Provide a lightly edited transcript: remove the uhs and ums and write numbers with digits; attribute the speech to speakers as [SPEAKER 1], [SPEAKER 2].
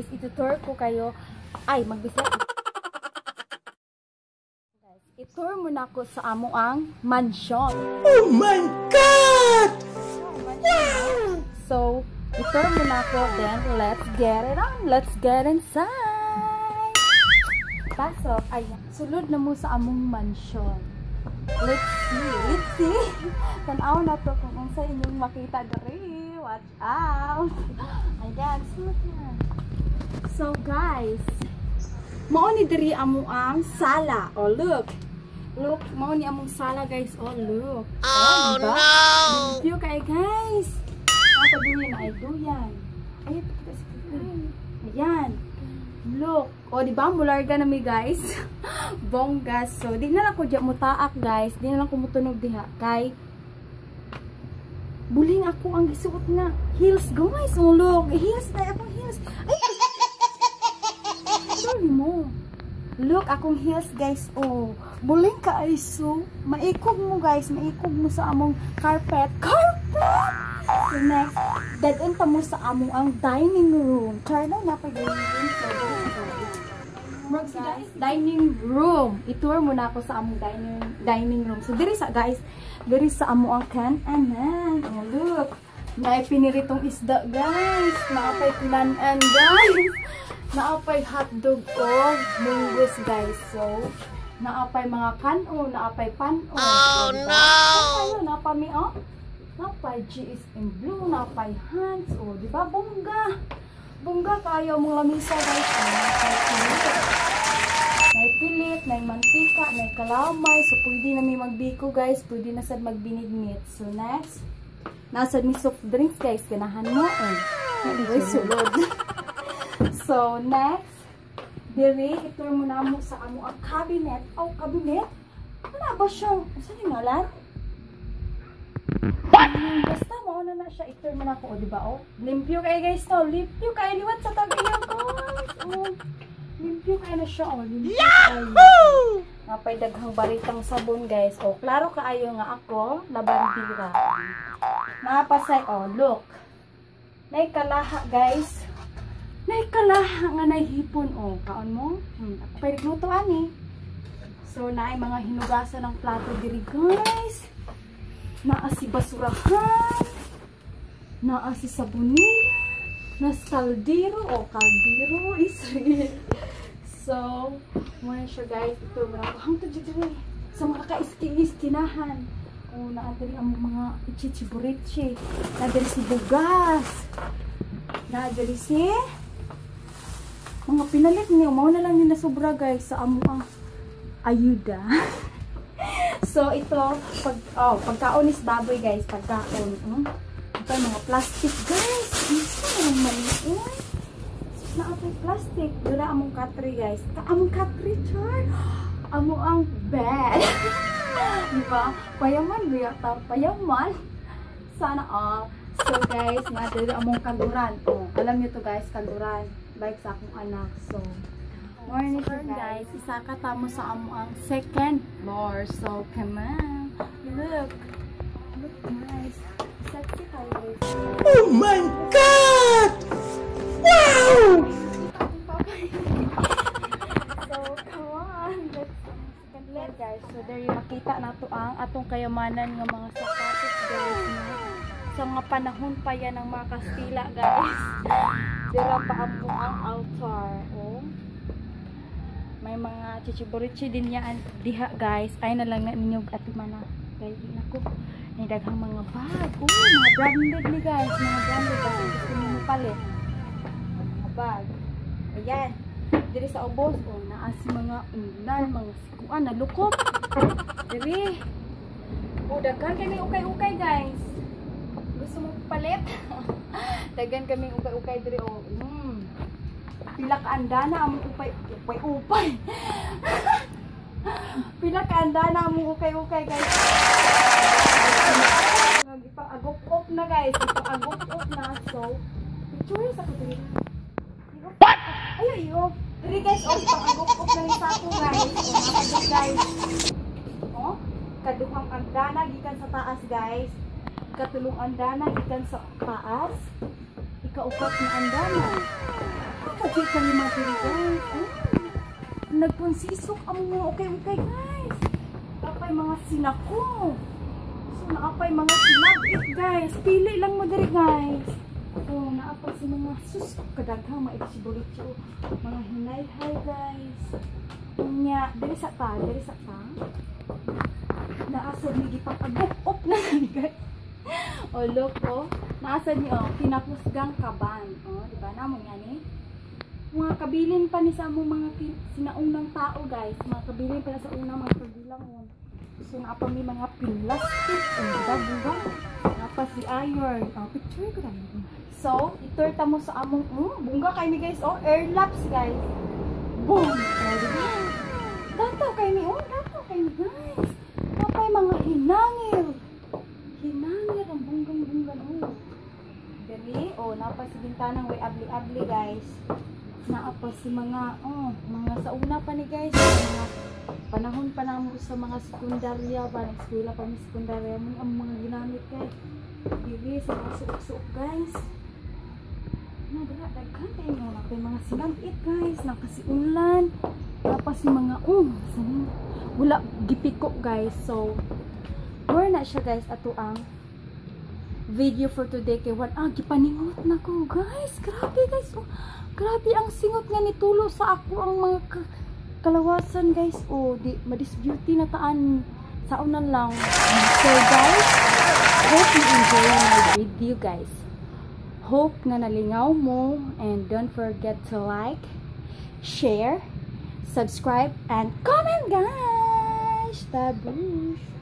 [SPEAKER 1] guys, itutur ko kayo. Ay, magbisa. Guys, itur mo na ko sa amo ang mansion.
[SPEAKER 2] Oh my God!
[SPEAKER 1] So, itur mo na ko, then let's get it on. Let's get inside. Pasok, ay, sulod na mo sa among mansion. Let's see. Tanaw na to kung sa inyong makita diri. Watch out. Ayan, sulod na. So guys, mao ni diri amo ang sala. Oh, look. Look, mao ni among sala guys. Oh, look.
[SPEAKER 2] Oh
[SPEAKER 1] diba?
[SPEAKER 2] no!
[SPEAKER 1] View kay guys. Ako duyan ay duyan. Ay, ayan. Look. O, diba? Mularga na mi guys. Bongga. So, di na lang ko dyan mutaak guys. Di na lang ko mutunog diha. Kay, buling ako ang gisuot na heels guys. Oh, look. Heels na. Akong heels. Ay! Sorry mo. Look, akong heels guys. Oh, buling ka ay so. Maikog mo guys. Maikog mo sa among carpet. Carpet! So, next, dadaan ta mo sa among ang dining room. Try na napag-dining room. So, guys, dining room. Itour muna ako sa among dining room. So, diri sa guys, diri sa among ang kan-anan. Oh, look. Naay piniritong isda, guys. Naapay planan, guys. Naapay hotdog o munggus, guys. So, naapay mga kanon, naapay panon.
[SPEAKER 2] Oh,
[SPEAKER 1] diba?
[SPEAKER 2] no!
[SPEAKER 1] Ayun, napami, oh. Napay GS in blue, napay hands. Oh, di ba? Bongga. Bongga kayo mong lamisa, guys. May pilit, may mantika, may kalamay. So, pwede na may magbiko, guys. Pwede na sad magbinigmit. So, next. Nasa may soft drinks, guys. Kanahan mo. Anyway, sulod. So, next. Diri, itur mo na mo sa amo ang cabinet. Oh, cabinet? Ano ba siyang, saan yung ngalan? Basta mauna na siya, itur mo na ako, o diba, o? Limpyo kayo guys, to. Limpyo kayo, liwat sa tabi-iyan, guys. O, limpyo kayo na siya, o. Limpyo kayo. Napay daghang baritang sabon, guys. O, klaro kaayo nga ako, labandira. Napasay, o, look. Naikalaha, guys. Naikalaha nga naihipon, o. Kaon mo? Ako pa'y naglutoan, eh. So, naay mga hinugasan ng plato diri, guys. Naa si basurahan, naa si sabunila, nas kaldero, o kaldero, Israel. So, muna siya guys, ito mga hangtod dito sa mga kaiskinahan. O, naadali ang mga ichichiburichi, naadali si bugas, naadali si mga pinalit niyo, mau na lang yun na sobra guys sa among ayuda. So, ito, pagkaon is baboy, guys. Pagkaon. Ito, mga plastic, guys. Ito, yung maliit. Naapay plastic. Dura among katri, guys. Among katri, char. Among ang bed. Diba? Payaman, guyata. Payaman. Sana all. So, guys, dura among kanduran. Alam nyo to, guys, kanduran. Bike sa akong anak. So, morning guys, isa ka tamo sa amo ang second floor. So, come on. Look nice. Sexy kayo guys.
[SPEAKER 2] Oh my God! Wow!
[SPEAKER 1] So, come on. Let's second floor guys. So, there yung makita na to ang atong kayamanan ng mga sapatos guys. Sa mga panahon pa yan ng mga Kastila guys. Dira pa ang altar. Oh. May mga chichiburichi din yan diha guys. Ay na lang na ninyo atimana. Guys, nako. May daghang mga bag. Oh, mga branded ni guys. Mga branded kasi gusto nyo palit. Mga bag. Ayan. Diri sa ubos. Oh, naas mga unan, mga sikuan na lukop. Diri. Oh, daghan kami ukay-ukay guys. Gusto mo palit? Daghan kami ukay-ukay diri. Oh, pila ka andana among upay. Pila ka andana among ukay-ukay guys. Agop-op na guys. Ito agop-op na. So, picture sa kutri. What? Ayo. Diri guys, agop-op na ni sako guys. So, guys. Oh, kaduhang andana gikan sa taas guys. Katulong andana gikan sa taas. Ikaupat na andana. lagi kami mga diri guys. Nagpunsisok ang mga okay guys. Apay mga sinako. So naapay mga sinabit guys. Pili lang mo diri guys. Oh, naapay si mga sus kadaghang maibisibulit yo. Mga hinay-hay guys. Nya, diri sa ta. Naasad ni gipag-agop na guys. O look oh. Naasad ni oh, kinapusgang kaban. Oh, di ba namo yan eh? Mga kabilin pa ni sa among mga sinaunang tao guys. Mga kabilin pa na sa unang mga kabilang mo. So naapa may mga plastic. Buga. Naapa si iron. Oh, picture ko lang. So, iturta mo sa among bunga kay ni guys. Oh, air laps guys. Boom! Oh, diba? Dato kay ni guys. Napay mga hinangil. Hinangil ang bunggang oh. Dali, oh, napa si bintanang way abli-abli guys. Naapa si mga sa una pa ni guys, mga panahon pa namo sa mga sekundarya ba, eskwela pa ni sekundarya mo ang mga ginamit guys. Dili sa mga suok-suok guys. Daghan tayo napay mga sinabit guys, nakasiulan. Napa si mga wala gipiko guys. So, more na siya guys ato ang video for today kay gipaningot na ko guys. Grabe guys. Oh, grabe ang singot nga nitulo sa ako ang mga kalawasan guys. Oh, di madisbeauty na taan sa unan lang. So guys, hope you enjoy my video guys. Hope nga nalingaw mo and don't forget to like, share, subscribe and comment guys. Tabush.